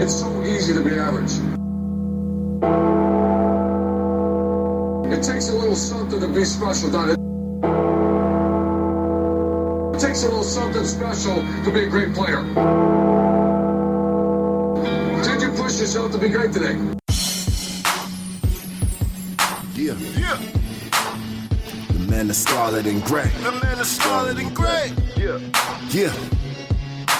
It's so easy to be average. It takes a little something to be special, doesn't it? It takes a little something special to be a great player. Did you push yourself to be great today? Yeah. The man of Scarlet and Gray. Yeah.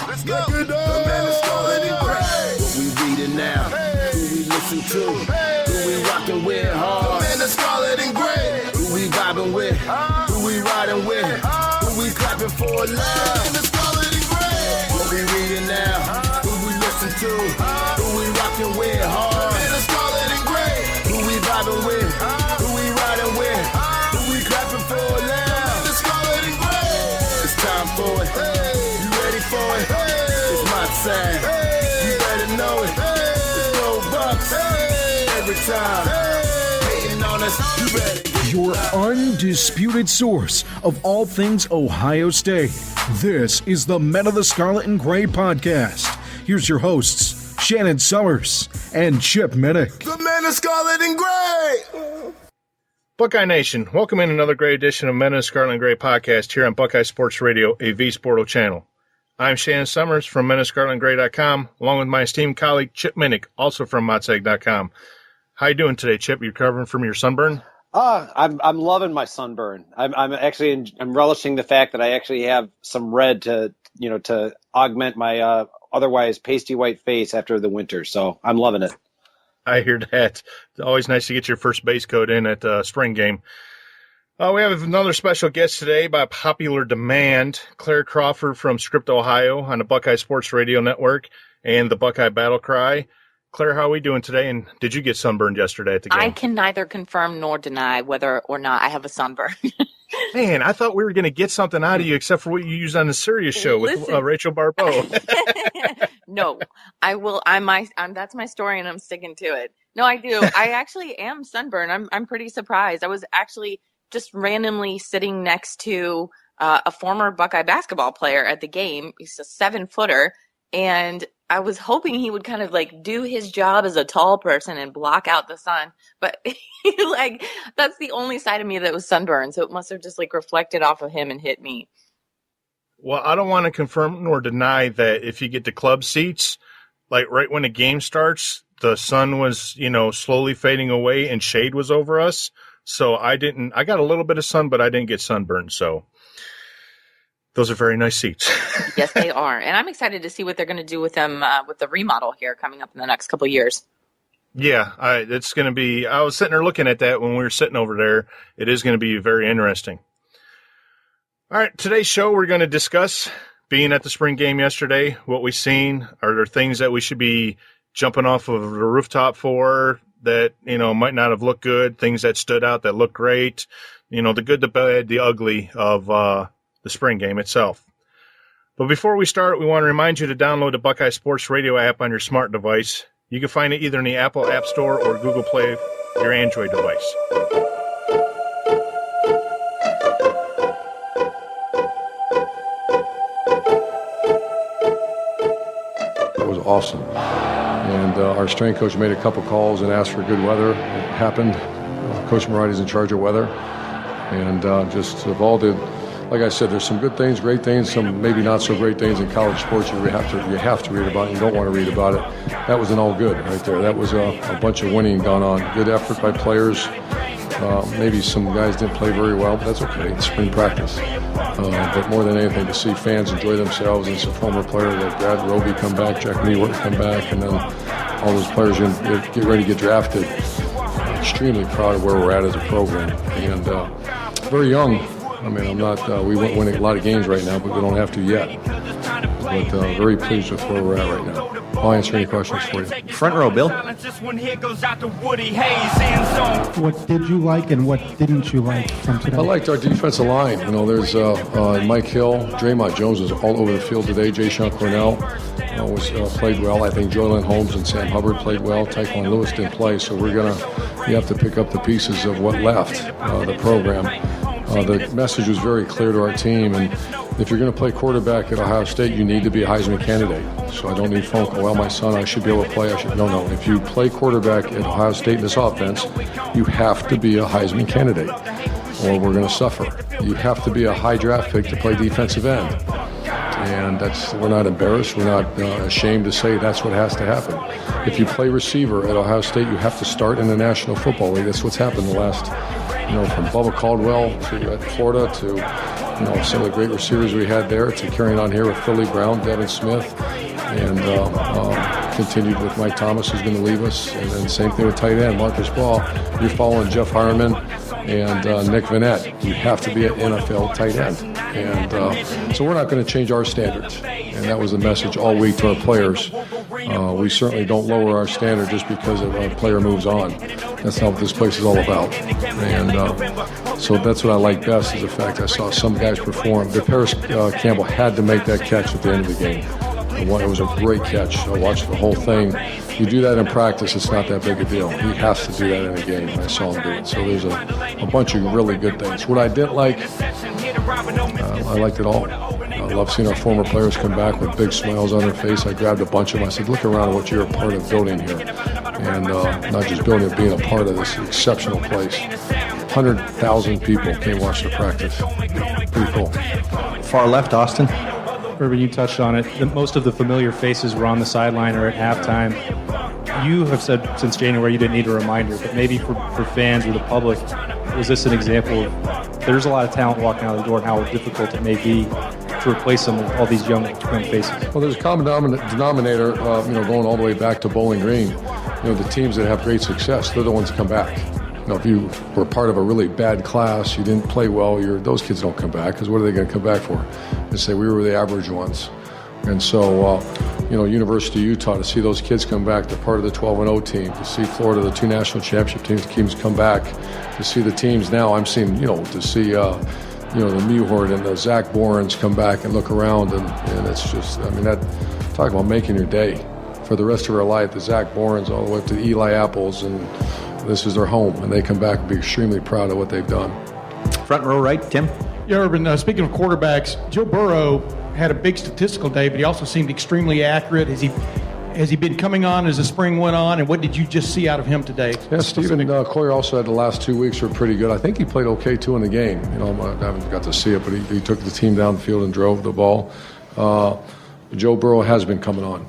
Let's go. The man of Scarlet and Gray. What we reading now? Who we listen to? Who we rockin' with hard? The man of Scarlet and Gray. Who we vibing with? Who we riding with? Who we clapping for love? The man of Scarlet and Gray. What we reading now? Who we listen to? Who we rockin' with hard? The man of Scarlet and Gray. Who we vibing with? Who we riding with? Who we clapping for love? The man of Scarlet and Gray. It's time for it. You ready for it? It's my time. You better know it. It's no bucks every time. Hating on us, you better get your undisputed source of all things Ohio State. This is the Men of the Scarlet and Gray podcast. Here's your hosts, Shannon Summers and Chip Minnick. the man of Scarlet and Gray. Buckeye Nation, welcome in another great edition of Men of the Scarlet and Gray podcast here on Buckeye Sports Radio, a V-Sporto channel. I'm Shannon Summers from menofscarletandgray.com, along with my esteemed colleague Chip Minnick, also from motseg.com. How you doing today, Chip? You recovering from your sunburn? I'm loving my sunburn. I'm relishing the fact that I actually have some red to augment my otherwise pasty white face after the winter. So I'm loving it. I hear that. It's always nice to get your first base coat in at the spring game. We have another special guest today by popular demand, Clair Crawford from Script, Ohio on the Buckeye Sports Radio Network and the Buckeye Battle Cry. Claire, how are we doing today? And did you get sunburned yesterday at the game? I can neither confirm nor deny whether or not I have a sunburn. Man, I thought we were going to get something out of you except for what you used on the Sirius show with Rachel Barbeau. No, I will. That's my story, and I'm sticking to it. No, I do. I actually am sunburned. I'm pretty surprised. I was actually just randomly sitting next to a former Buckeye basketball player at the game. He's a 7-footer, and I was hoping he would kind of like do his job as a tall person and block out the sun, but that's the only side of me that was sunburned. So it must have just reflected off of him and hit me. Well, I don't want to confirm nor deny that if you get the club seats, right when the game starts, the sun was, slowly fading away and shade was over us. So I got a little bit of sun, but I didn't get sunburned. So those are very nice seats. Yes, they are. And I'm excited to see what they're going to do with them with the remodel here coming up in the next couple of years. Yeah, it's going to be – I was sitting there looking at that when we were sitting over there. It is going to be very interesting. All right, today's show we're going to discuss being at the spring game yesterday, what we've seen. Are there things that we should be jumping off of the rooftop for that, might not have looked good, things that stood out that looked great, the good, the bad, the ugly of the spring game itself. But before we start, we want to remind you to download the Buckeye Sports Radio app on your smart device. You can find it either in the Apple App Store or Google Play, your Android device. It was awesome. And our strength coach made a couple calls and asked for good weather. It happened. Coach Morati's in charge of weather. And just of all the, like I said, there's some good things, great things, some maybe not so great things in college sports you have to read about. You don't want to read about it. That was an all good right there. That was a bunch of winning gone on. Good effort by players. Maybe some guys didn't play very well, but that's okay. It's spring practice. But more than anything, to see fans enjoy themselves and some former players like Brad Roby come back, Jack Meeworth come back, and then all those players get ready to get drafted. Extremely proud of where we're at as a program. And very young. I mean, I'm not, we won't win a lot of games right now, but we don't have to yet. But very pleased with where we're at right now. I'll answer any questions for you. Front row, Bill. What did you like and what didn't you like from today? I liked our defensive line. There's Mike Hill, Draymond Jones was all over the field today. Jay Sean Cornell played well. I think Joylyn Holmes and Sam Hubbard played well. Tyquan Lewis didn't play, so we have to pick up the pieces of what left the program. The message was very clear to our team, and if you're going to play quarterback at Ohio State, you need to be a Heisman candidate. So I don't need phone call. Well, my son, I should be able to play. No. If you play quarterback at Ohio State in this offense, you have to be a Heisman candidate, or we're going to suffer. You have to be a high draft pick to play defensive end. And we're not embarrassed. We're not ashamed to say that's what has to happen. If you play receiver at Ohio State, you have to start in the National Football League. That's what's happened the last, from Bubba Caldwell to Florida to, some of the great receivers we had there, to carrying on here with Philly Brown, Devin Smith, and continued with Mike Thomas, who's going to leave us. And then same thing with tight end, Marcus Ball. You're following Jeff Hireman and Nick Vanette. You have to be an NFL tight end. And so we're not going to change our standards. And that was the message all week to our players. We certainly don't lower our standard just because a player moves on. That's not what this place is all about. And so that's what I like best, is the fact I saw some guys perform. Paris Campbell had to make that catch at the end of the game. It was a great catch. I watched the whole thing. You do that in practice, it's not that big a deal. He has to do that in a game. I saw him do it. So there's a bunch of really good things. What I didn't like, I liked it all. I love seeing our former players come back with big smiles on their face. I grabbed a bunch of them. I said, look around at what you're a part of building here. And not just building it, being a part of this exceptional place. 100,000 people came watch the practice. Pretty cool. Far left, Austin. Urban, you touched on it. Most of the familiar faces were on the sideline or at halftime. You have said since January you didn't need a reminder, but maybe for fans or the public, was this an example of there's a lot of talent walking out the door and how difficult it may be to replace them with all these young faces? Well, there's a common denominator, going all the way back to Bowling Green. The teams that have great success, they're the ones that come back. If you were part of a really bad class, you didn't play well, those kids don't come back, because what are they going to come back for? They say we were the average ones. And so, University of Utah, to see those kids come back, they're part of the 12-0 team, to see Florida, the 2 national championship teams come back, to see the teams now, I'm seeing, to see, the Mewhort and the Zach Borens come back and look around, and it's just, talk about making your day for the rest of our life, the Zach Borens all the way up to the Eli Apples, and this is their home, and they come back and be extremely proud of what they've done. Front row right, Tim. Yeah, Urban, speaking of quarterbacks, Joe Burrow had a big statistical day, but he also seemed extremely accurate. Has he been coming on as the spring went on, and what did you just see out of him today? Yeah, Stephen Clair also had the last 2 weeks were pretty good. I think he played okay, too, in the game. I haven't got to see it, but he took the team down the field and drove the ball. Joe Burrow has been coming on.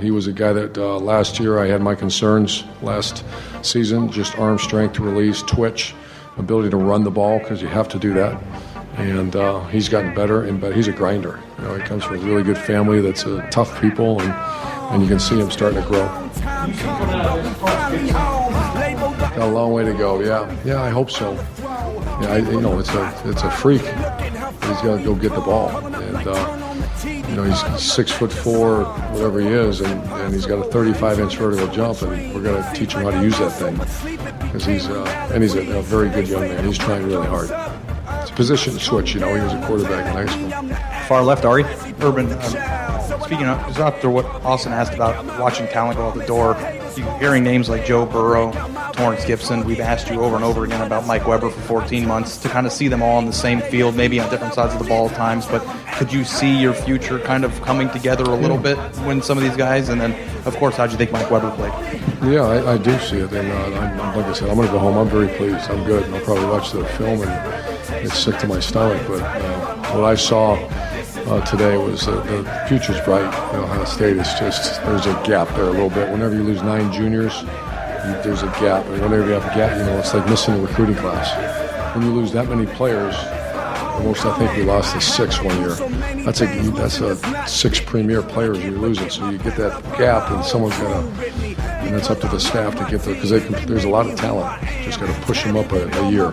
He was a guy that last year I had my concerns last season, just arm strength to release, twitch, ability to run the ball, because you have to do that. And he's gotten better, and he's a grinder. He comes from a really good family that's tough people, and you can see him starting to grow. Got a long way to go, yeah, I hope so. Yeah, it's a freak. He's got to go get the ball, and he's 6'4", whatever he is, and he's got a 35-inch vertical jump, and we're going to teach him how to use that thing, because he's a very good young man. He's trying really hard. It's a position switch. He was a quarterback in high school. Far left, Ari. Urban, speaking of, just after what Austin asked about watching talent go out the door, hearing names like Joe Burrow, Torrance Gibson, we've asked you over and over again about Mike Weber for 14 months, to kind of see them all on the same field, maybe on different sides of the ball at times, but could you see your future kind of coming together a little bit when some of these guys, and then, of course, how'd you think Mike Weber played? Yeah, I do see it, and like I said, I'm going to go home. I'm very pleased. I'm good. I'll probably watch the film, and it's sick to my stomach, but what I saw today was the future's bright. Ohio State is just, there's a gap there a little bit. Whenever you lose 9 juniors, there's a gap. And whenever you have a gap, it's like missing a recruiting class. When you lose that many players, the most I think we lost is 6 one year. That's a 6 premier players you're losing. So you get that gap, and someone's got to, and it's up to the staff to get there, because there's a lot of talent. Just got to push them up a year.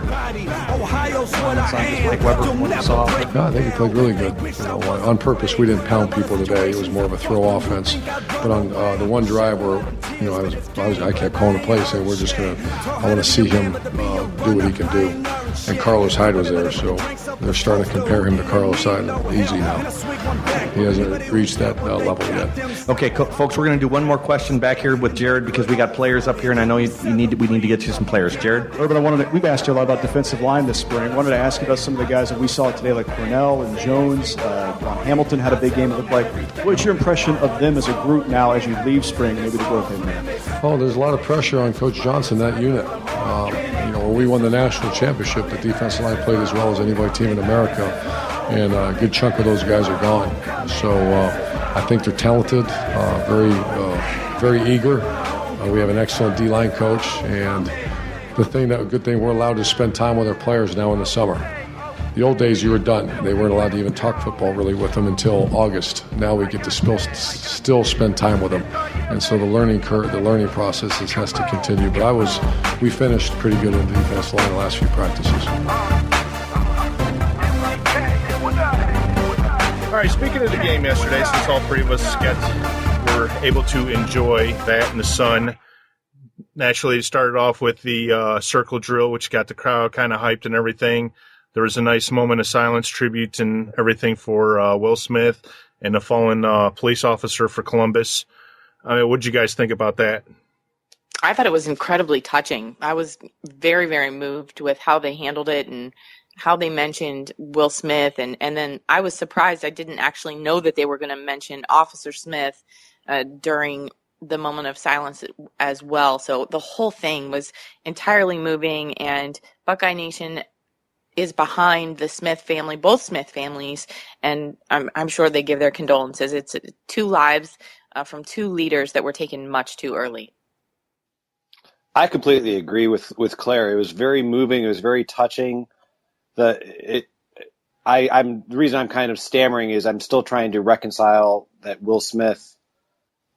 Mike Weber, from what you saw. Yeah, I think he played really good. On purpose, we didn't pound people today. It was more of a throw offense. But on the one drive where, I kept calling the play, saying I want to see him do what he can do. And Carlos Hyde was there, so they're starting to compare him to Carlos Hyde. Easy now. He hasn't reached that level yet. Okay, folks, we're going to do one more question back here with Jared because we got players up here, and I know we need to get you some players. Jared? Urban, we've asked you a lot about defensive line this spring. I wanted to ask you about some of the guys that we saw today, like Cornell and Jones. Ron Hamilton had a big game, it looked like. What's your impression of them as a group now as you leave spring, maybe the growth in there? Oh, there's a lot of pressure on Coach Johnson, that unit. When we won the national championship, the defensive line played as well as any white team in America, and a good chunk of those guys are gone. So I think they're talented, very eager. We have an excellent D-line coach, and good thing we're allowed to spend time with our players now in the summer. The old days, you were done. They weren't allowed to even talk football really with them until August. Now we get to still spend time with them. And so the learning process has to continue. But we finished pretty good in the defensive line the last few practices. All right, speaking of the game yesterday, since all three of us were able to enjoy that in the sun, naturally it started off with the circle drill, which got the crowd kind of hyped and everything. There was a nice moment of silence, tribute and everything for Will Smith and the fallen police officer for Columbus. What did you guys think about that? I thought it was incredibly touching. I was very, very moved with how they handled it and how they mentioned Will Smith. And then I was surprised. I didn't actually know that they were going to mention Officer Smith during the moment of silence as well. So the whole thing was entirely moving, and Buckeye Nation is behind the Smith family, both Smith families, and I'm sure they give their condolences. It's 2 lives from 2 leaders that were taken much too early. I completely agree with Claire. It was very moving. It was very touching. The reason I'm kind of stammering is I'm still trying to reconcile that Will Smith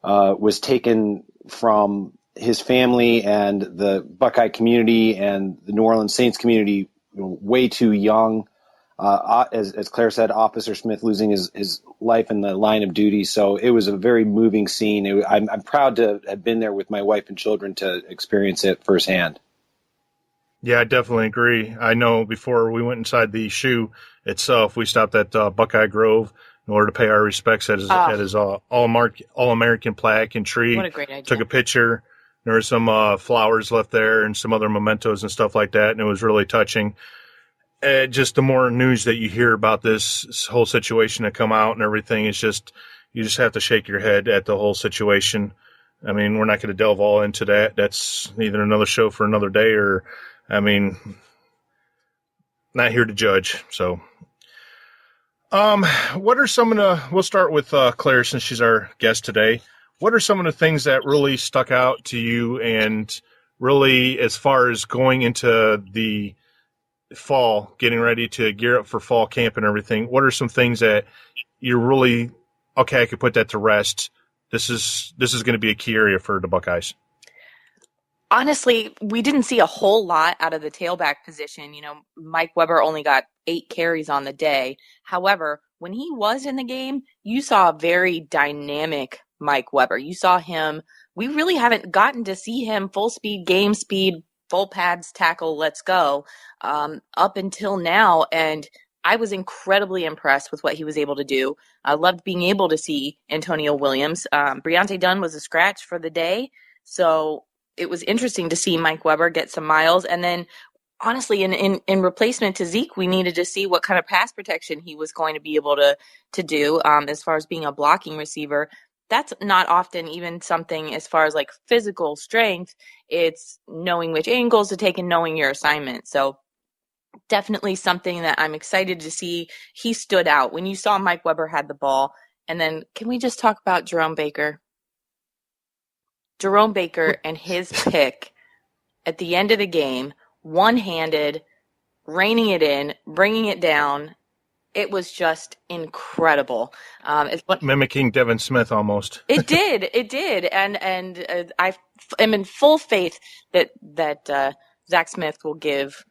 was taken from his family and the Buckeye community and the New Orleans Saints community way too young. As Claire said, Officer Smith losing his life in the line of duty. So it was a very moving scene. I'm proud to have been there with my wife and children to experience it firsthand. Yeah, I definitely agree. I know before we went inside the shoe itself, we stopped at Buckeye Grove in order to pay our respects at his All-American plaque and tree. What a great idea. Took a picture. There were some flowers left there and some other mementos and stuff like that, and it was really touching. Just the more news that you hear about this whole situation that come out and everything, you just have to shake your head at the whole situation. I mean, we're not going to delve all into that. That's either another show for another day or, not here to judge. So, what are some of the, we'll start with Claire since she's our guest today. What are some of the things that really stuck out to you, and really as far as going into the fall, getting ready to gear up for fall camp and everything, what are some things that you're really, okay, I could put that to rest. This is going to be a key area for the Buckeyes? Honestly, we didn't see a whole lot out of the tailback position. Mike Weber only got 8 carries on the day. However, when he was in the game, you saw a very dynamic Mike Weber. You saw him. We really haven't gotten to see him full speed, game speed, full pads, tackle, let's go, up until now. And I was incredibly impressed with what he was able to do. I loved being able to see Antonio Williams. Briante Dunn was a scratch for the day. So it was interesting to see Mike Weber get some miles. And then honestly, in replacement to Zeke, we needed to see what kind of pass protection he was going to be able to do as far as being a blocking receiver. That's not often even something as far as like physical strength. It's knowing which angles to take and knowing your assignment. So definitely something that I'm excited to see. He stood out when you saw Mike Weber had the ball. And then can we just talk about Jerome Baker? Jerome Baker and his pick at the end of the game, one-handed, reining it in, bringing it down. It was just incredible. Mimicking Devin Smith almost. It did. And I am in full faith that Zach Smith will give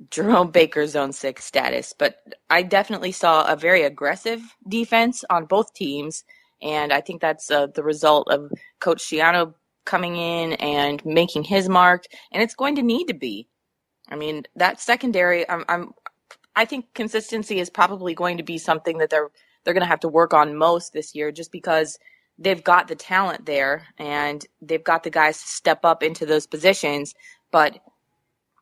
Jerome Baker Zone 6 status. But I definitely saw a very aggressive defense on both teams, and I think that's the result of Coach Schiano coming in and making his mark, and it's going to need to be. I mean, that secondary, I think consistency is probably going to be something that they're going to have to work on most this year, just because they've got the talent there and they've got the guys to step up into those positions. But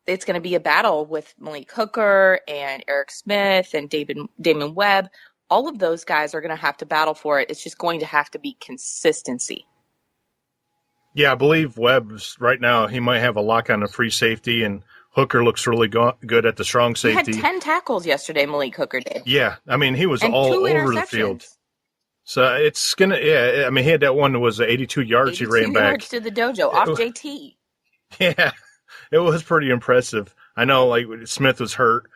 it's going to be a battle with Malik Hooker and Eric Smith and Damon Webb. All of those guys are going to have to battle for it. It's just going to have to be consistency. Yeah, I believe Webb's right now, he might have a lock on the free safety, and Hooker looks really good at the strong safety. He had 10 tackles yesterday, Malik Hooker did. Yeah, I mean, he was and all 2 over the field. So it's going to, yeah, I mean, he had that one that was 82 yards 82 he ran back. yards to the dojo, off JT. Yeah, it was pretty impressive. I know, like, Smith was hurt.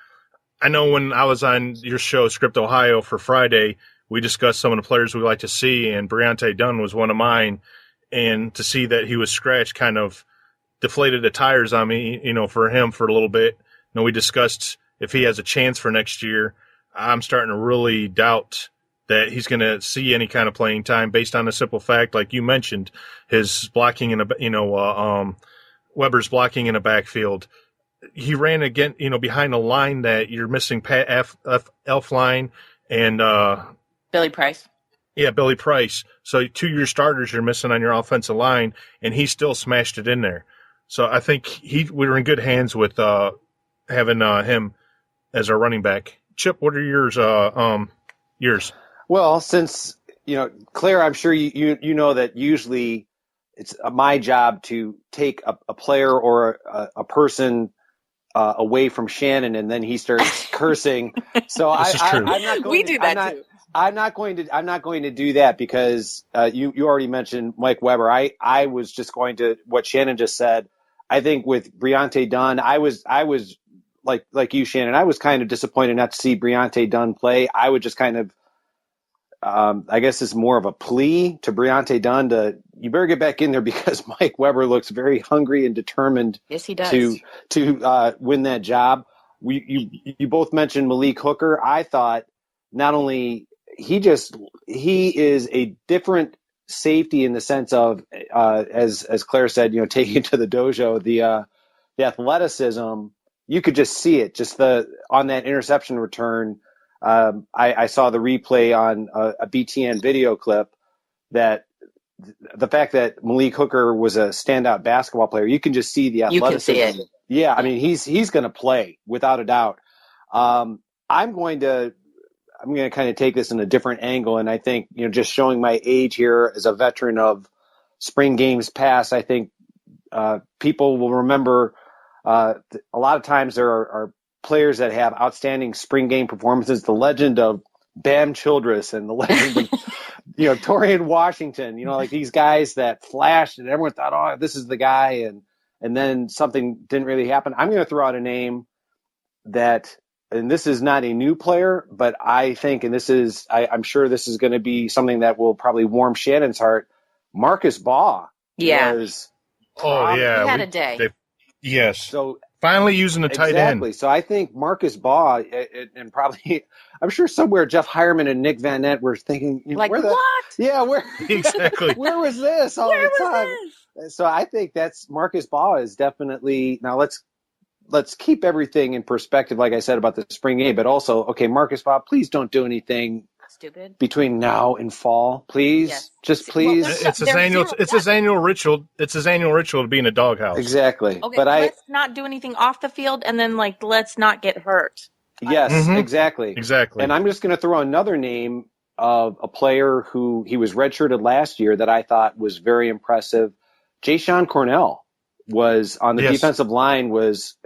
I know when I was on your show, Script Ohio, for Friday, we discussed some of the players we like to see, and Briante Dunn was one of mine. And to see that he was scratched kind of deflated the tires on me, for him for a little bit. We discussed if he has a chance for next year. I'm starting to really doubt that he's going to see any kind of playing time based on the simple fact, like you mentioned, his blocking in Weber's blocking in the backfield. He ran again, behind a line that you're missing Pat Elfline and Billy Price. Yeah, Billy Price. So 2 year starters you're missing on your offensive line, and he still smashed it in there. So I think we were in good hands with having him as our running back. Chip, what are yours? Yours? Well, since Claire, I'm sure you know that usually it's my job to take a player or a person away from Shannon, and then he starts cursing. So I'm not going. We do that too. I'm not going to do that because you already mentioned Mike Weber. I was just going to what Shannon just said. I think with Briante Dunn, I was like you, Shannon. I was kind of disappointed not to see Briante Dunn play. I would just kind of, I guess it's more of a plea to Briante Dunn you better get back in there because Mike Weber looks very hungry and determined. Yes, he does. to win that job. You both mentioned Malik Hooker. I thought not only he is a different safety in the sense of, as Claire said, taking to the dojo, the athleticism, you could just see it just on that interception return. I saw the replay on a BTN video clip that the fact that Malik Hooker was a standout basketball player, you can just see the athleticism. You can see it. Yeah. I mean, he's going to play without a doubt. I'm going to kind of take this in a different angle. And I think, just showing my age here as a veteran of spring games past, I think people will remember a lot of times there are players that have outstanding spring game performances. The legend of Bam Childress and the legend of, Torian Washington, like these guys that flashed and everyone thought, oh, this is the guy. And then something didn't really happen. I'm going to throw out a name and this is not a new player, but I think, and I'm sure this is going to be something that will probably warm Shannon's heart. Marcus Baugh. Yeah. He had a day. Yes. So finally using a tight end. Exactly. So I think Marcus Baugh, and probably, I'm sure somewhere Jeff Hireman and Nick Van Nett were thinking, what? Yeah, where exactly? Where was this all the time? So I think that's Marcus Baugh is definitely. Now let's keep everything in perspective, like I said about the spring game, but also, okay, Marcus Baugh, please don't do anything stupid between now and fall, please. Yes. Just please. Well, it's his annual ritual. It's his annual ritual to be in a doghouse. Exactly. Okay, but let's not do anything off the field, and then let's not get hurt. Yes, exactly. And I'm just going to throw another name of a player who he was redshirted last year that I thought was very impressive. Ja'Shawn Cornell was on the defensive line.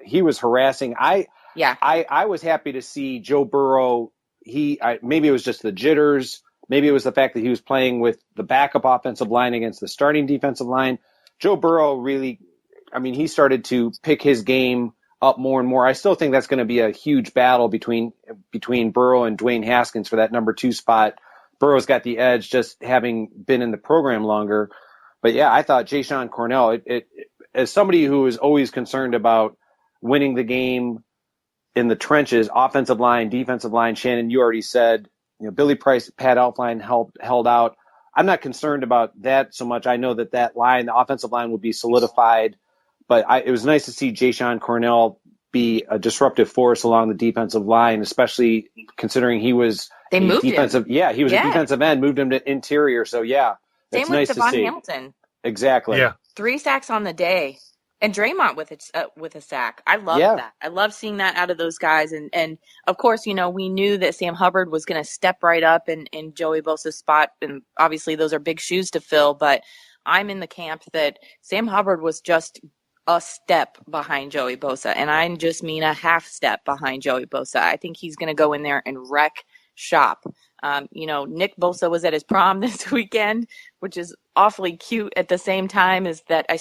He was harassing. I was happy to see Joe Burrow. Maybe it was just the jitters. Maybe it was the fact that he was playing with the backup offensive line against the starting defensive line. Joe Burrow really, he started to pick his game up more and more. I still think that's going to be a huge battle between Burrow and Dwayne Haskins for that number 2 spot. Burrow's got the edge just having been in the program longer. But yeah, I thought Ja'Shawn Cornell, as somebody who is always concerned about winning the game in the trenches, offensive line, defensive line, Shannon, you already said, Billy Price, Pat Elfline held out. I'm not concerned about that so much. I know that line, the offensive line, will be solidified. But it was nice to see Ja'Shawn Cornell be a disruptive force along the defensive line, especially considering he was They moved defensive. him. Yeah, he was a defensive end, moved him to interior. So yeah, same it's with nice Devon to see. Hamilton. Exactly. Yeah. 3 sacks on the day, and Draymond with a sack. I love that. I love seeing that out of those guys. And of course, you know, we knew that Sam Hubbard was going to step right up in Joey Bosa's spot, and obviously those are big shoes to fill. But I'm in the camp that Sam Hubbard was just a step behind Joey Bosa, and I just mean a half step behind Joey Bosa. I think he's going to go in there and wreck shop. You know, Nick Bosa was at his prom this weekend, which is awfully cute at the same time as that I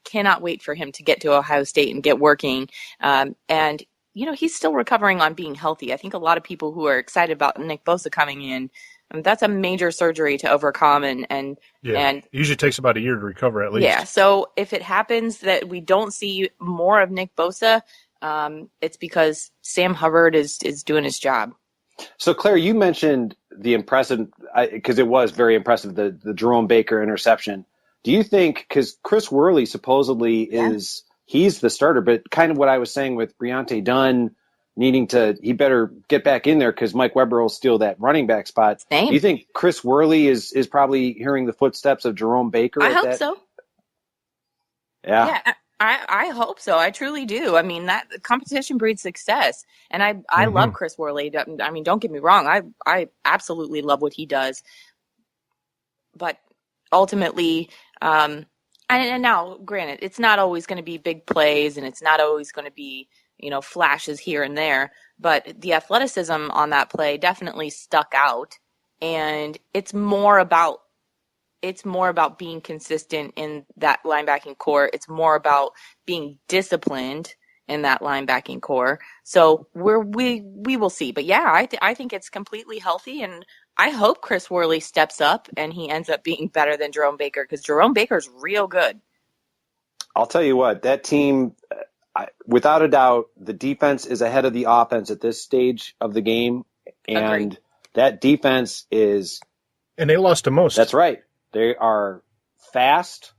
cannot wait for him to get to Ohio State and get working. And, you know, he's still recovering on being healthy. I think a lot of people who are excited about Nick Bosa coming in, that's a major surgery to overcome. And it usually takes about a year to recover at least. Yeah. So if it happens that we don't see more of Nick Bosa, it's because Sam Hubbard is doing his job. So, Claire, you mentioned the impressive, because it was very impressive, the Jerome Baker interception. Do you think, because Chris Worley supposedly he's the starter, but kind of what I was saying with Briante Dunn he better get back in there because Mike Weber will steal that running back spot. Same. Do you think Chris Worley is probably hearing the footsteps of Jerome Baker? I hope so. Yeah. I hope so. I truly do. I mean, that competition breeds success. And I love Chris Worley. I mean, don't get me wrong. I absolutely love what he does. But ultimately, and now, granted, it's not always going to be big plays and it's not always going to be, you know, flashes here and there. But the athleticism on that play definitely stuck out. And it's more about being consistent in that linebacking core. It's more about being disciplined in that linebacking core. So we will see. But yeah, I think it's completely healthy, and I hope Chris Worley steps up and he ends up being better than Jerome Baker, because Jerome Baker's real good. I'll tell you what, that team, without a doubt, the defense is ahead of the offense at this stage of the game, and Agreed. That defense is. And they lost the most. That's right. They are fast,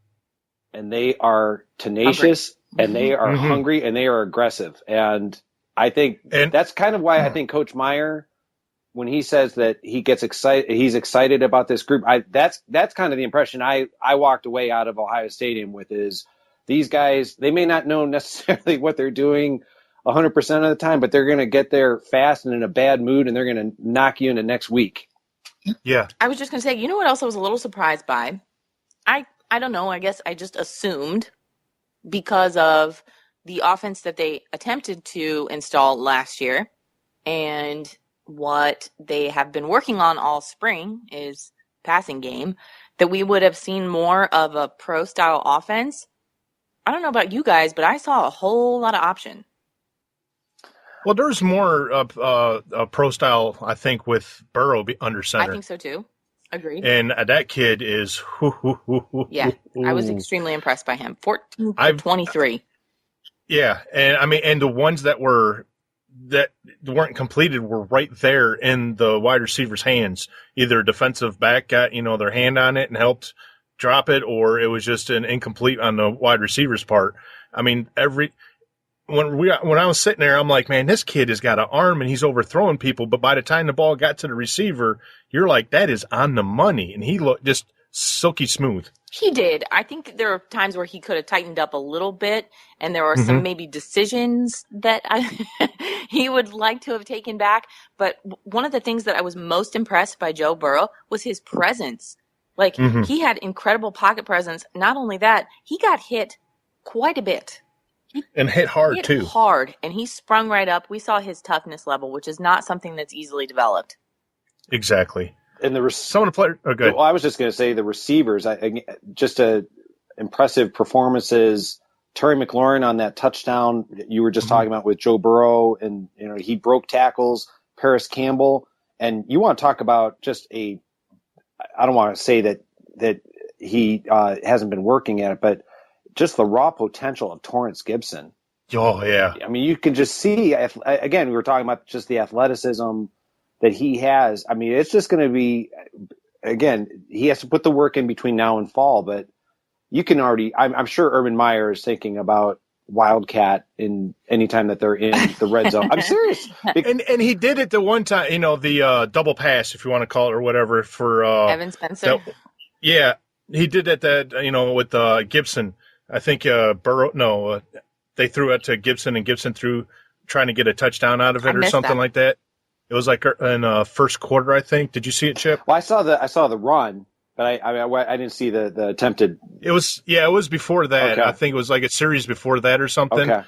and they are tenacious, and they are hungry, and they are aggressive. And I think that's kind of why I think Coach Meyer, when he says that he gets excited, he's excited about this group. That's kind of the impression I walked away out of Ohio Stadium with, is these guys, they may not know necessarily what they're doing 100% of the time, but they're going to get there fast and in a bad mood, and they're going to knock you into next week. Yeah. I was just going to say, you know what else I was a little surprised by? I don't know. I guess I just assumed, because of the offense that they attempted to install last year and what they have been working on all spring is passing game, that we would have seen more of a pro-style offense. I don't know about you guys, but I saw a whole lot of option. Well, there's more pro style, I think, with Burrow under center. I think so too. Agreed. And that kid is. Yeah, I was extremely impressed by him. 14 to 23. Yeah, and I mean, and the ones that weren't completed were right there in the wide receiver's hands. Either a defensive back got their hand on it and helped drop it, or it was just an incomplete on the wide receiver's part. I mean, when I was sitting there, I'm like, man, this kid has got an arm and he's overthrowing people. But by the time the ball got to the receiver, you're like, that is on the money. And he looked just silky smooth. He did. I think there are times where he could have tightened up a little bit, and there were some maybe decisions that he would like to have taken back. But one of the things that I was most impressed by Joe Burrow was his presence. Like, he had incredible pocket presence. Not only that, he got hit quite a bit. And hit hard, too. Hard, and he sprung right up. We saw his toughness level, which is not something that's easily developed. Exactly. And some of the players are good. Well, I was just going to say the receivers, impressive performances. Terry McLaurin on that touchdown you were just talking about with Joe Burrow, and he broke tackles. Paris Campbell, and you want to talk about just I don't want to say that he hasn't been working at it, but just the raw potential of Torrance Gibson. Oh, yeah. I mean, you can just see, again, we were talking about just the athleticism that he has. I mean, it's just going to be, again, he has to put the work in between now and fall, but you can already, I'm sure Urban Meyer is thinking about wildcat in any time that they're in the red zone. I'm serious. And he did it the one time, the double pass, if you want to call it or whatever, for Evan Spencer. Yeah, he did it with Gibson. I think they threw it to Gibson, and Gibson threw trying to get a touchdown out of it or something like that. It was like in first quarter, I think. Did you see it, Chip? Well, I saw the run, but I didn't see the attempted. It was before that. Okay. I think it was like a series before that or something. Okay.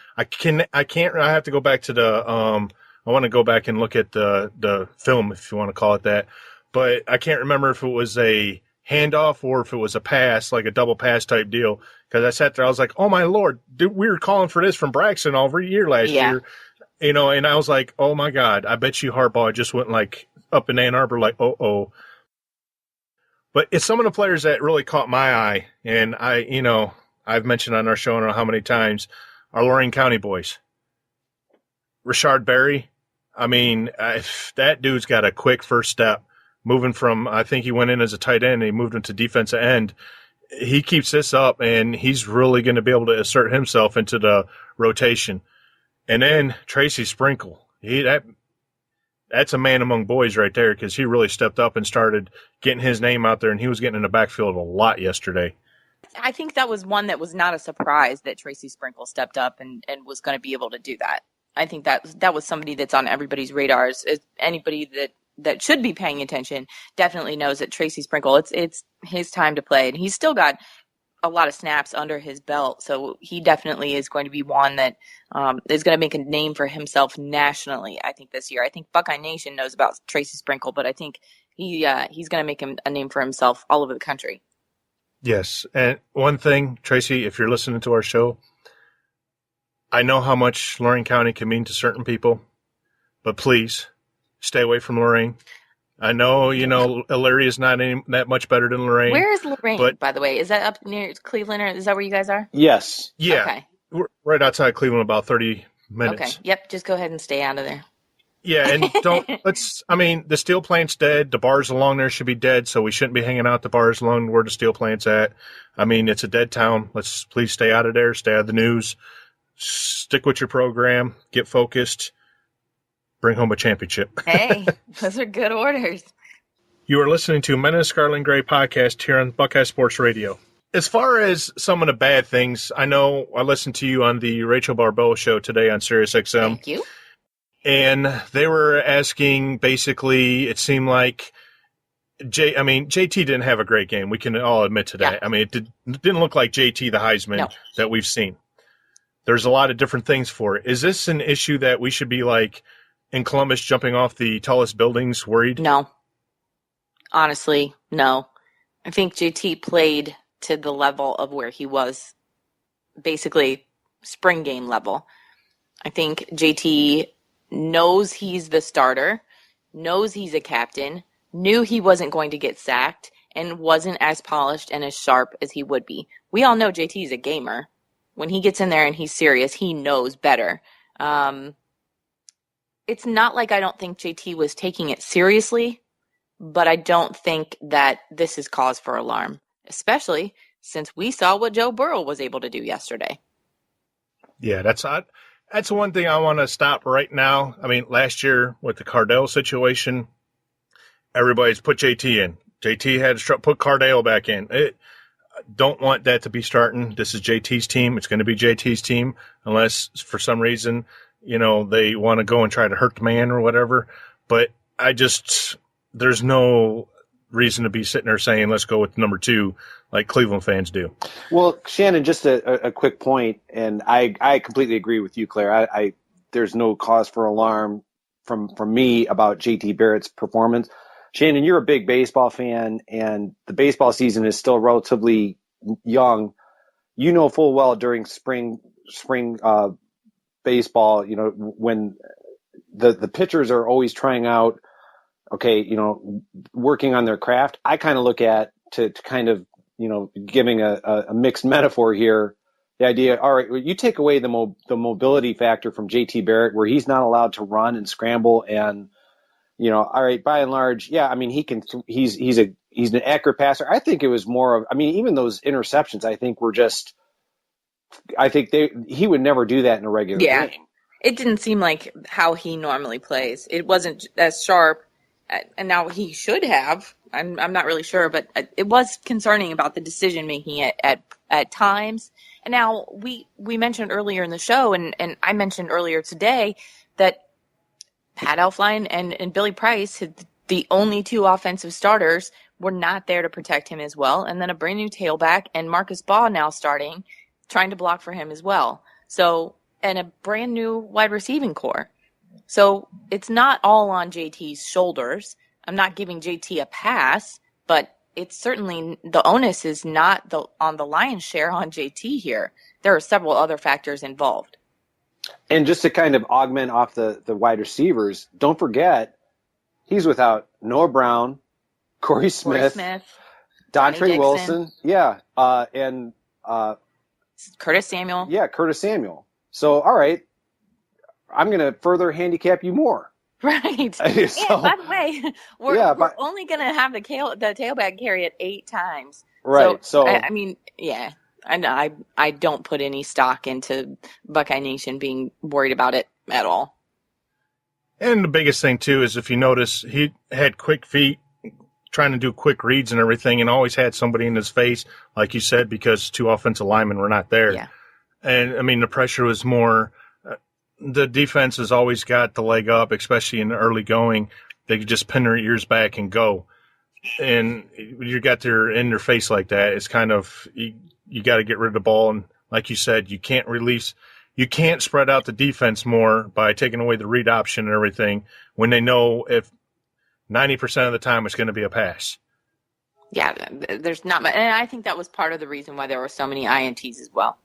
I have to go back to I want to go back and look at the film, if you want to call it that. But I can't remember if it was a handoff or if it was a pass, like a double pass type deal. Because I sat there, I was like, oh my Lord, dude, we were calling for this from Braxton all year last year. And I was like, oh my God, I bet you Harbaugh just went like up in Ann Arbor, like, oh. But it's some of the players that really caught my eye. And I've mentioned on our show, I don't know how many times, our Lorain County boys. Rashard Berry, that dude's got a quick first step. Moving from, I think he went in as a tight end, and he moved into defensive end. He keeps this up, and he's really going to be able to assert himself into the rotation. And then Tracy Sprinkle, that's a man among boys right there, because he really stepped up and started getting his name out there, and he was getting in the backfield a lot yesterday. I think that was one that was not a surprise that Tracy Sprinkle stepped up and was going to be able to do that. I think that was somebody that's on everybody's radars. Anybody that should be paying attention definitely knows that Tracy Sprinkle, it's his time to play, and he's still got a lot of snaps under his belt. So he definitely is going to be one that is going to make a name for himself nationally, I think, this year. I think Buckeye Nation knows about Tracy Sprinkle, but I think he's going to make him a name for himself all over the country. Yes. And one thing, Tracy, if you're listening to our show, I know how much Lorain County can mean to certain people, but please stay away from Lorain. I know, Elyria is not that much better than Lorain. Where is Lorain, by the way? Is that up near Cleveland, or is that where you guys are? Yes. Yeah. Okay. We're right outside Cleveland, about 30 minutes. Okay. Yep. Just go ahead and stay out of there. Yeah, and the steel plant's dead. The bars along there should be dead, so we shouldn't be hanging out the bars along where the steel plant's at. It's a dead town. Let's please stay out of there, stay out of the news, stick with your program, get focused, bring home a championship. Hey, those are good orders. You are listening to Men in the Scarlet and Gray podcast here on Buckeye Sports Radio. As far as some of the bad things, I know I listened to you on the Rachel Barbeau show today on SiriusXM. Thank you. And they were asking, basically, it seemed like JT didn't have a great game. We can all admit to that. Yeah. It didn't look like JT the Heisman that we've seen. There's a lot of different things for it. Is this an issue that we should be like in Columbus jumping off the tallest buildings worried? No. Honestly, no. I think JT played to the level of where he was, basically spring game level. I think JT knows he's the starter, knows he's a captain, knew he wasn't going to get sacked, and wasn't as polished and as sharp as he would be. We all know JT's a gamer. When he gets in there and he's serious, he knows better. It's not like I don't think JT was taking it seriously, but I don't think that this is cause for alarm, especially since we saw what Joe Burrow was able to do yesterday. Yeah, that's one thing I want to stop right now. Last year with the Cardale situation, everybody's put JT in. JT had to put Cardale back in. Don't want that to be starting. This is JT's team. It's going to be JT's team unless for some reason, they want to go and try to hurt the man or whatever. But there's no reason to be sitting there saying, let's go with number 2 like Cleveland fans do. Well, Shannon, just a quick point, and I completely agree with you, Claire. There's no cause for alarm from me about JT Barrett's performance. Shannon, you're a big baseball fan, and the baseball season is still relatively young. You know full well during spring baseball, when the pitchers are always trying out, working on their craft. I kind of look at to kind of, giving a mixed metaphor here, the idea, all right, you take away the mobility factor from JT Barrett, where he's not allowed to run and scramble and, all right, by and large, he's an accurate passer. I think it was more of, even those interceptions, I think were just I think he would never do that in a regular Yeah. game. It didn't seem like how he normally plays. It wasn't as sharp, and now he should have. I'm not really sure, but it was concerning about the decision making at times. And now we mentioned earlier in the show, and I mentioned earlier today that Pat Elflein and Billy Price, the only two offensive starters, were not there to protect him as well. And then a brand new tailback and Marcus Baugh now starting, trying to block for him as well. So, and a brand new wide receiving core. So it's not all on JT's shoulders. I'm not giving JT a pass, but it's certainly the onus is not on the lion's share on JT here. There are several other factors involved. And just to kind of augment off the wide receivers, don't forget he's without Noah Brown, Corey Smith, Dontre Wilson, and Curtis Samuel. Yeah, Curtis Samuel. So, all right, I'm going to further handicap you more. Right. So, and by the way, we're only going to have the tailback carry it 8 times. Right. So I mean, yeah, I don't put any stock into Buckeye Nation being worried about it at all. And the biggest thing, too, is if you notice, he had quick feet, trying to do quick reads and everything, and always had somebody in his face, like you said, because 2 offensive linemen were not there. Yeah. And, I mean, the pressure was more the defense has always got the leg up, especially in the early going. They could just pin their ears back and go. And you got in their face like that, it's kind of you got to get rid of the ball. And like you said, you can't spread out the defense more by taking away the read option and everything when they know if 90% of the time it's going to be a pass. Yeah, there's not much. And I think that was part of the reason why there were so many INTs as well.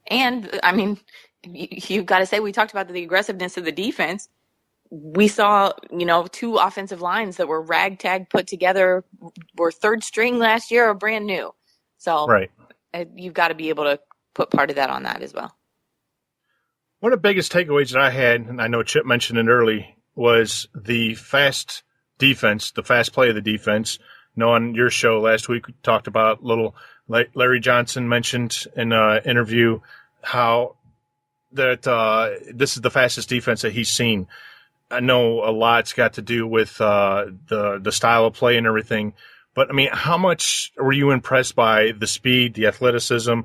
And, I mean, you've got to say, we talked about the aggressiveness of the defense. We saw, 2 offensive lines that were ragtag put together, were third string last year or brand new. So right. You've got to be able to put part of that on that as well. One of the biggest takeaways that I had, and I know Chip mentioned it early, was the fast defense, the fast play of the defense. On your show last week, we talked about Larry Johnson mentioned in an interview how that this is the fastest defense that he's seen. I know a lot's got to do with the style of play and everything, but I mean, how much were you impressed by the speed, the athleticism,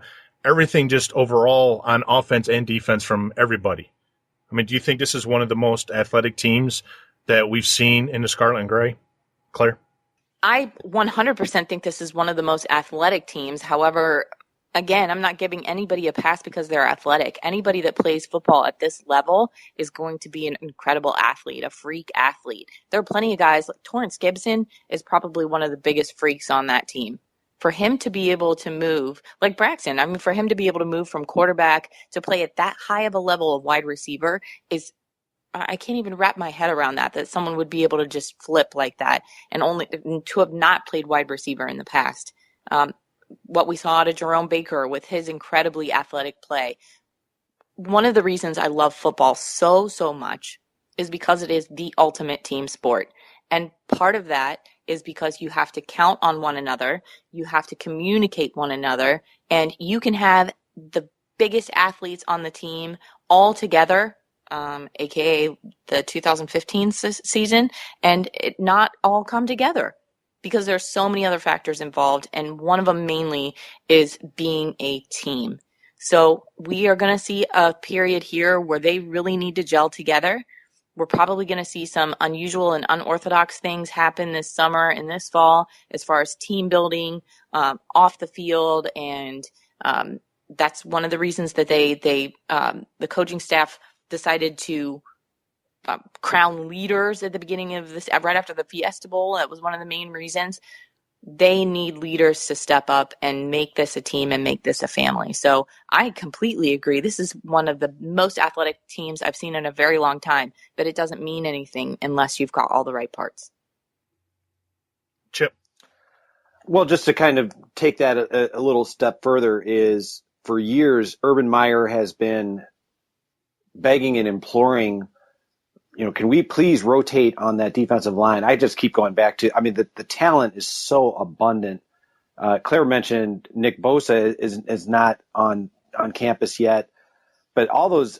everything just overall on offense and defense from everybody? I mean, do you think this is one of the most athletic teams that we've seen in the Scarlet and Gray? Claire? I 100% think this is one of the most athletic teams. However, again, I'm not giving anybody a pass because they're athletic. Anybody that plays football at this level is going to be an incredible athlete, a freak athlete. There are plenty of guys. Torrance Gibson is probably one of the biggest freaks on that team. For him to be able to move, like Braxton, I mean, for him to be able to move from quarterback to play at that high of a level of wide receiver is, I can't even wrap my head around that someone would be able to just flip like that and only to have not played wide receiver in the past. What we saw out of Jerome Baker with his incredibly athletic play. One of the reasons I love football so much is because it is the ultimate team sport. And part of that is because you have to count on one another. You have to communicate one another, and you can have the biggest athletes on the team all together, aka the 2015 season, and it not all come together because there's so many other factors involved, and one of them mainly is being a team. So we are going to see a period here where they really need to gel together. We're probably going to see some unusual and unorthodox things happen this summer and this fall as far as team building off the field, and that's one of the reasons that the coaching staff decided to crown leaders at the beginning of this, right after the Fiesta Bowl. That was one of the main reasons. They need leaders to step up and make this a team and make this a family. So I completely agree. This is one of the most athletic teams I've seen in a very long time, but it doesn't mean anything unless you've got all the right parts. Chip. Well, just to kind of take that a little step further is, for years, Urban Meyer has been begging and imploring, can we please rotate on that defensive line? I just keep going back to, the talent is so abundant. Claire mentioned Nick Bosa is not on on campus yet. But all those,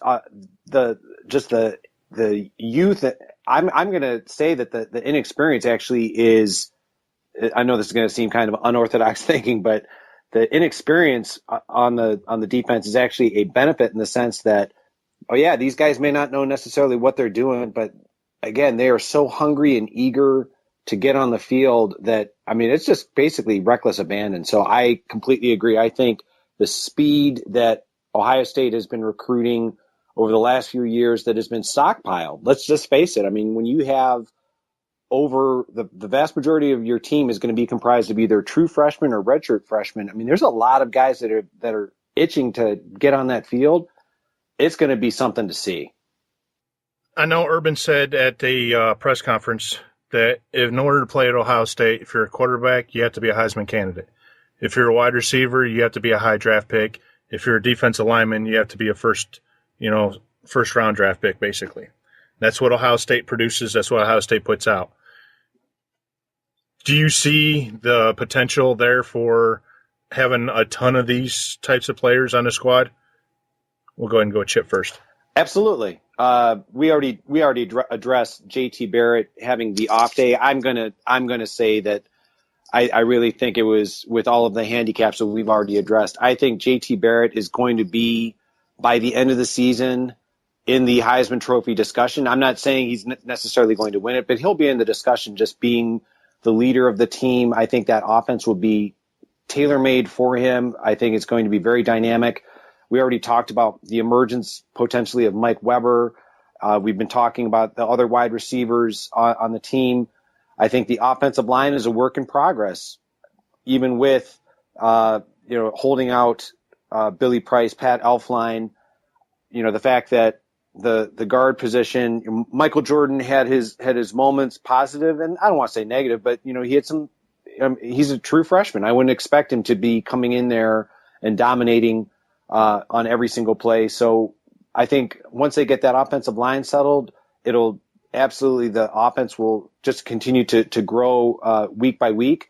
the youth, I'm going to say that the inexperience actually is, I know this is going to seem kind of unorthodox thinking, but the inexperience on the defense is actually a benefit in the sense that, oh yeah, these guys may not know necessarily what they're doing, but again, they are so hungry and eager to get on the field that, I mean, it's just basically reckless abandon. So I completely agree. I think the speed that Ohio State has been recruiting over the last few years that has been stockpiled. Let's just face it. I mean, when you have over the vast majority of your team is going to be comprised of either true freshmen or redshirt freshmen. I mean, there's a lot of guys that are itching to get on that field. It's going to be something to see. I know Urban said at the press conference that in order to play at Ohio State, if you're a quarterback, you have to be a Heisman candidate. If you're a wide receiver, you have to be a high draft pick. If you're a defensive lineman, you have to be a first round draft pick, basically. That's what Ohio State produces. That's what Ohio State puts out. Do you see the potential there for having a ton of these types of players on the squad? We'll go ahead and go with Chip first. Absolutely. We already addressed JT Barrett having the off day. I'm gonna say that I really think it was with all of the handicaps that we've already addressed. I think JT Barrett is going to be, by the end of the season, in the Heisman Trophy discussion. I'm not saying he's necessarily going to win it, but he'll be in the discussion just being the leader of the team. I think that offense will be tailor-made for him. I think it's going to be very dynamic. We already talked about the emergence potentially of Mike Weber. We've been talking about the other wide receivers on the team. I think the offensive line is a work in progress, even with holding out Billy Price, Pat Elflein. The fact that the guard position, Michael Jordan had his moments positive, and I don't want to say negative, but he had some. He's a true freshman. I wouldn't expect him to be coming in there and dominating on every single play. So I think once they get that offensive line settled, it'll absolutely, the offense will just continue to grow week by week.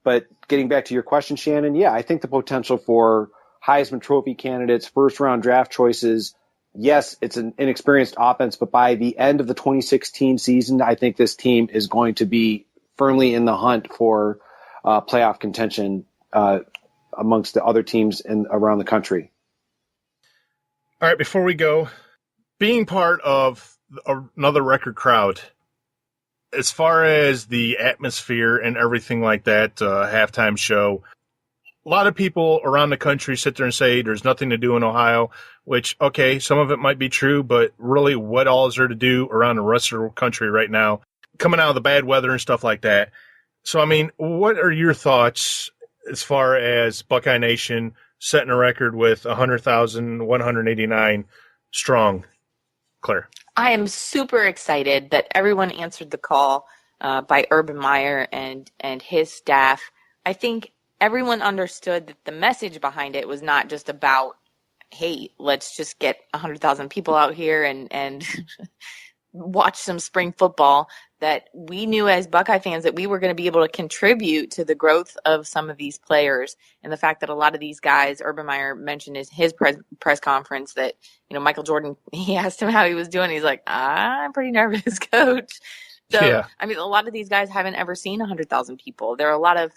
But getting back to your question, Shannon, yeah, I think the potential for Heisman Trophy candidates, first round draft choices, yes, it's an inexperienced offense, but by the end of the 2016 season, I think this team is going to be firmly in the hunt for playoff contention amongst the other teams around the country. All right, before we go, being part of another record crowd, as far as the atmosphere and everything like that, halftime show, a lot of people around the country sit there and say there's nothing to do in Ohio, which, okay, some of it might be true, but really what all is there to do around the rest of the country right now, coming out of the bad weather and stuff like that? So, I mean, what are your thoughts as far as Buckeye Nation setting a record with 100,189 strong? Claire. I am super excited that everyone answered the call by Urban Meyer and his staff. I think everyone understood that the message behind it was not just about, hey, let's just get 100,000 people out here and watch some spring football, that we knew as Buckeye fans that we were going to be able to contribute to the growth of some of these players. And the fact that a lot of these guys, Urban Meyer mentioned in his press conference that, Michael Jordan, he asked him how he was doing. He's like, I'm pretty nervous, coach. So, yeah. I mean, a lot of these guys haven't ever seen 100,000 people. There are a lot of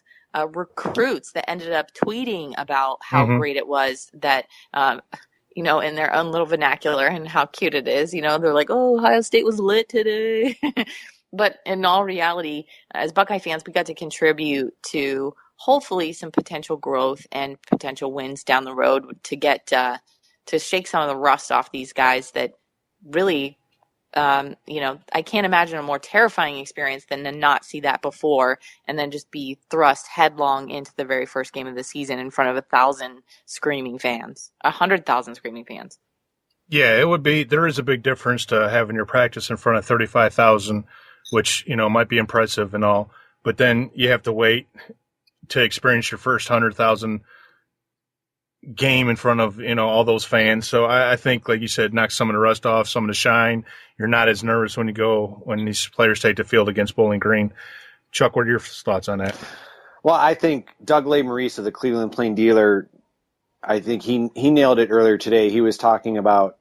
recruits that ended up tweeting about how great it was that, in their own little vernacular and how cute it is. They're like, oh, Ohio State was lit today. But in all reality, as Buckeye fans, we got to contribute to hopefully some potential growth and potential wins down the road to get to shake some of the rust off these guys that really, I can't imagine a more terrifying experience than to not see that before and then just be thrust headlong into the very first game of the season in front of 1,000 screaming fans, 100,000 screaming fans. Yeah, it would be. There is a big difference to having your practice in front of 35,000, which, might be impressive and all, but then you have to wait to experience your first 100,000 game in front of, all those fans. So I think, like you said, knock some of the rust off, some of the shine. You're not as nervous when these players take the field against Bowling Green. Chuck, what are your thoughts on that? Well, I think Doug Maurice of the Cleveland Plain Dealer I think he nailed it earlier today. He was talking about,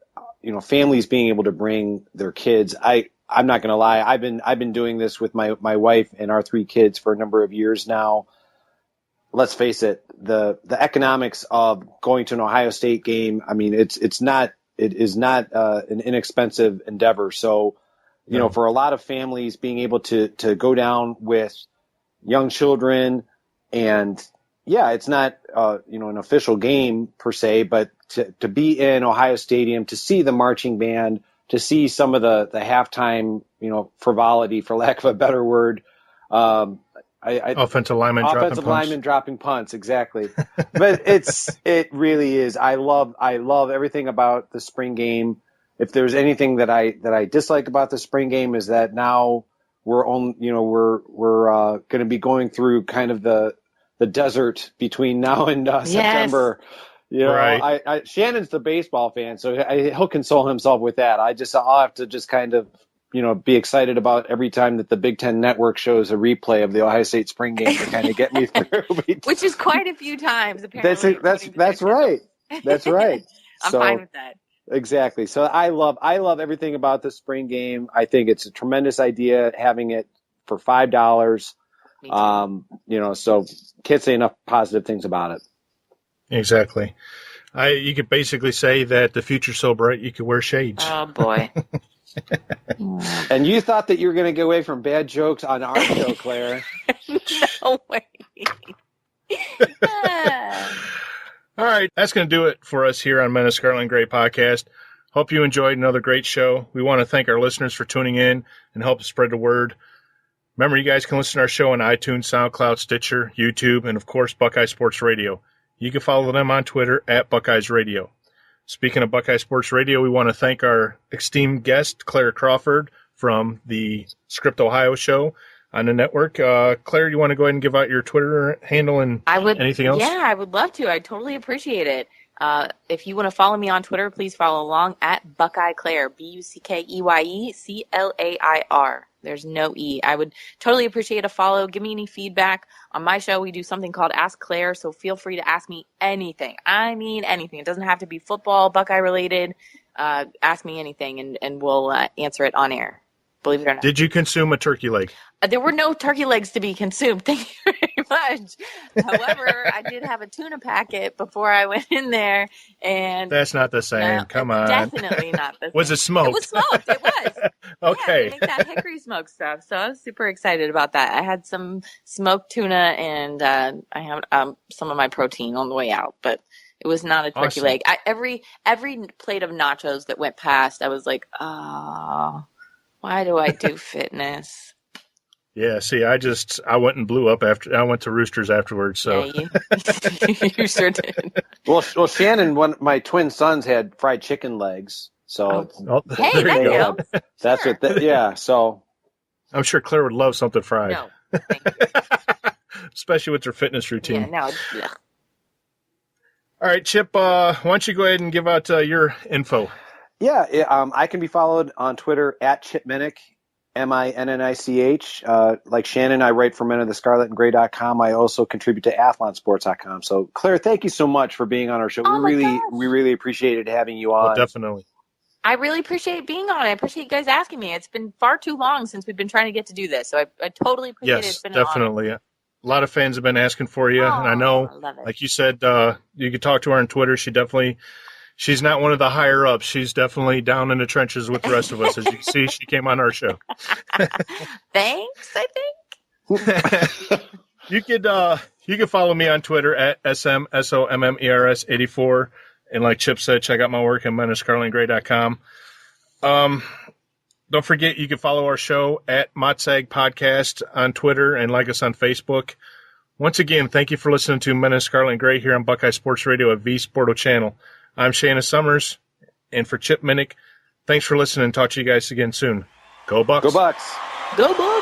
families being able to bring their kids. I'm not going to lie. I've been doing this with my wife and our 3 kids for a number of years now. Let's face it, the economics of going to an Ohio State game, I mean, it is not an inexpensive endeavor. So, for a lot of families being able to go down with young children, and it's not, an official game per se, but to be in Ohio Stadium, to see the marching band, to see some of the halftime, frivolity, for lack of a better word, offensive linemen dropping punts, exactly. But it really is. I love everything about the spring game. If there's anything that I dislike about the spring game, is that now we're going to be going through kind of the desert between now and September. Right. Shannon's the baseball fan, so he'll console himself with that. I'll have to just kind of, be excited about every time that the Big Ten Network shows a replay of the Ohio State spring game to kind of get me through. Which is quite a few times, apparently. That's right. That's right. I'm fine with that. Exactly. So I love everything about the spring game. I think it's a tremendous idea having it for $5. So can't say enough positive things about it. Exactly. You could basically say that the future's so bright you could wear shades. Oh boy. And you thought that you were going to get away from bad jokes on our show, Claire. No way. All right, that's going to do it for us here on Men of Scarlet and Gray podcast. Hope you enjoyed another great show. We want to thank our listeners for tuning in and help spread the word. Remember, you guys can listen to our show on iTunes, SoundCloud, Stitcher, YouTube, and, of course, Buckeye Sports Radio. You can follow them on Twitter at Buckeyes Radio. Speaking of Buckeye Sports Radio, we want to thank our esteemed guest, Clair Crawford, from the Script Ohio show on the network. Claire, you want to go ahead and give out your Twitter handle and anything else? Yeah, I would love to. I totally appreciate it. If you want to follow me on Twitter, please follow along at Buckeye Clair, BuckeyeclaiR. There's no E. I would totally appreciate a follow. Give me any feedback. On my show, we do something called Ask Claire, so feel free to ask me anything. I mean anything. It doesn't have to be football, Buckeye related. Ask me anything, and we'll answer it on air. Believe it or not. Did you consume a turkey leg? There were no turkey legs to be consumed. Thank you very much. However, I did have a tuna packet before I went in there, and that's not the same. No, come on, definitely not the same. Was it smoked? It was smoked. It was. Okay. Yeah, they make that hickory smoked stuff, so I was super excited about that. I had some smoked tuna, and I had some of my protein on the way out, but it was not a turkey leg. Every plate of nachos that went past, I was like, oh. Why do I do fitness? Yeah, see, I went and blew up after I went to Roosters afterwards. So yeah, you sure did. Well, Shannon, my twin sons had fried chicken legs. So hey, there you go. That's sure. what. Yeah, so I'm sure Claire would love something fried. No, thank you. Especially with her fitness routine. Yeah, no. All right, Chip. Why don't you go ahead and give out your info? Yeah, I can be followed on Twitter at Chip Minnick, MINNICH. Like Shannon, I write for menofthescarletandgray.com. I also contribute to athlonsports.com. So, Claire, thank you so much for being on our show. Oh we really appreciated having you on. Well, definitely. I really appreciate being on. I appreciate you guys asking me. It's been far too long since we've been trying to get to do this. So I totally appreciate it. It's been definitely. A lot of fans have been asking for you. And I know, like you said, you could talk to her on Twitter. She's not one of the higher ups. She's definitely down in the trenches with the rest of us. As you can see, she came on our show. Thanks, I think. You could follow me on Twitter at SMSOMMERS84. And like Chip said, check out my work at menofscarletandgray.com. Don't forget, you can follow our show at Motsag Podcast on Twitter and like us on Facebook. Once again, thank you for listening to Men of Scarlet and Gray here on Buckeye Sports Radio at V Sporto Channel. I'm Shannon Summers, and for Chip Minnick, thanks for listening. Talk to you guys again soon. Go Bucks. Go Bucks. Go Bucks.